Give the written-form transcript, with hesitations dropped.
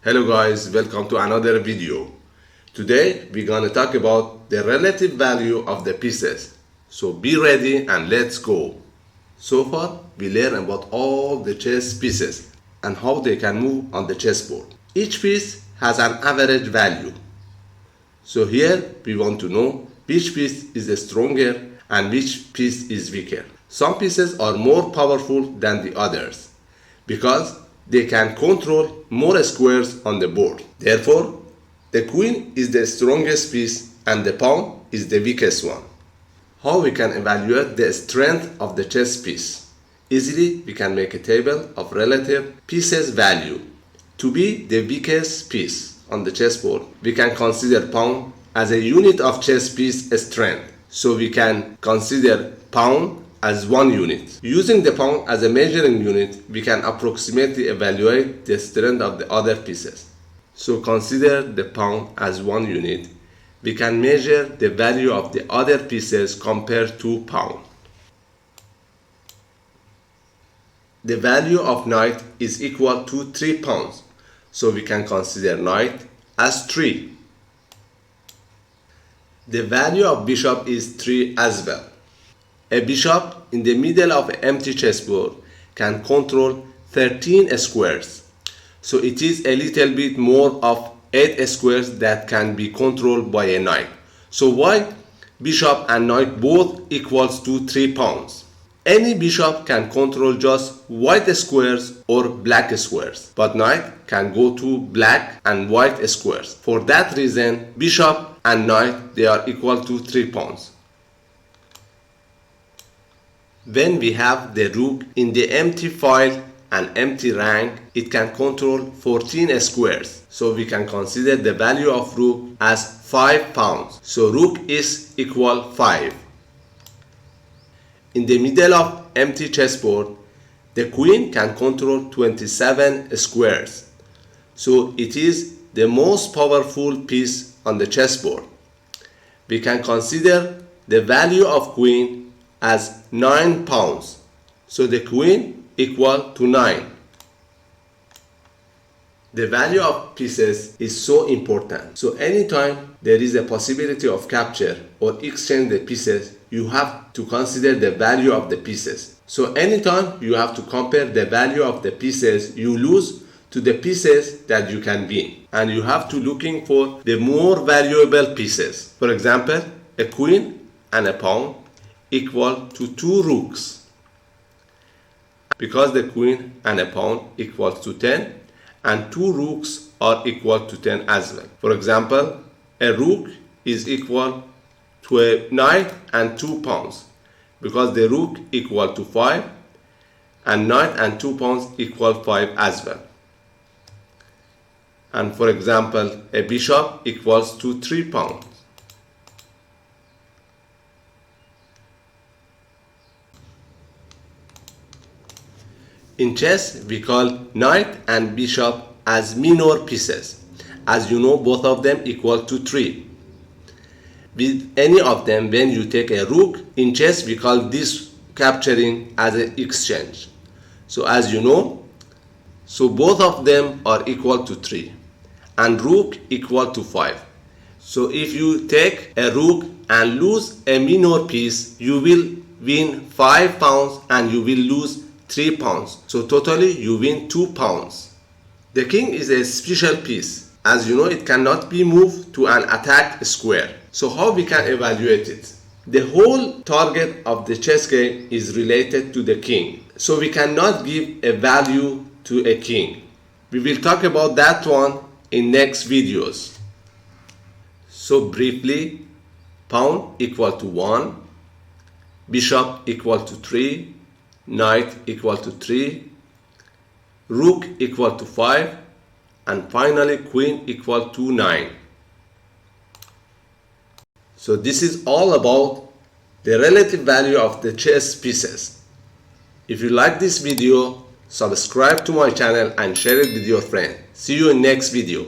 Hello guys, welcome to another video. Today we're gonna talk about the relative value of the pieces. So be ready and let's go. So far we learned about all the chess pieces and how they can move on the chessboard. Each piece has an average value. So here we want to know which piece is stronger and which piece is weaker. Some pieces are more powerful than the others because they can control more squares on the board. Therefore, the queen is the strongest piece and the pawn is the weakest one. How we can evaluate the strength of the chess piece? Easily, we can make a table of relative pieces value. To be the weakest piece on the chessboard, we can consider pawn as a unit of chess piece strength. So we can consider pawn as one unit. Using the pawn as a measuring unit, we can approximately evaluate the strength of the other pieces. So consider the pawn as one unit. We can measure the value of the other pieces compared to pawn. The value of knight is equal to 3 pawns. So we can consider knight as 3. The value of bishop is 3 as well. A bishop in the middle of an empty chessboard can control 13 squares. So it is a little bit more of 8 squares that can be controlled by a knight. So why bishop and knight both equals to 3 pawns? Any bishop can control just white squares or black squares, but knight can go to black and white squares. For that reason, bishop and knight, they are equal to 3 pawns. When we have the rook in the empty file and empty rank, it can control 14 squares. So we can consider the value of rook as 5 pawns. So rook is equal 5. In the middle of empty chessboard, the queen can control 27 squares. So it is the most powerful piece on the chessboard. We can consider the value of queen as 9 pawns. So the queen equal to 9. The value of pieces is so important. So anytime there is a possibility of capture or exchange the pieces, you have to consider the value of the pieces. So anytime you have to compare the value of the pieces you lose to the pieces that you can win. And you have to looking for the more valuable pieces. For example, a queen and a pawn equal to 2 rooks. Because the queen and a pawn equals to 10 and 2 rooks are equal to 10 as well. For example, a rook is equal to a knight and 2 pawns because the rook equal to 5 and knight and 2 pawns equal 5 as well. And for example, a bishop equals to 3 pawns. In chess, we call knight and bishop as minor pieces. As you know, both of them equal to 3. With any of them, when you take a rook, in chess we call this capturing as an exchange. So as you know, so both of them are equal to 3 and rook equal to 5. So if you take a rook and lose a minor piece, you will win 5 pawns and you will lose 3 pawns. So totally you win 2 pawns. The king is a special piece. As you know, it cannot be moved to an attack square. So how we can evaluate it? The whole target of the chess game is related to the king. So we cannot give a value to a king. We will talk about that one in next videos. So briefly, pawn equal to 1, bishop equal to 3, knight equal to 3, rook equal to 5, and finally queen equal to 9. So this is all about the relative value of the chess pieces. If you like this video, subscribe to my channel and share it with your friend. See you in next video.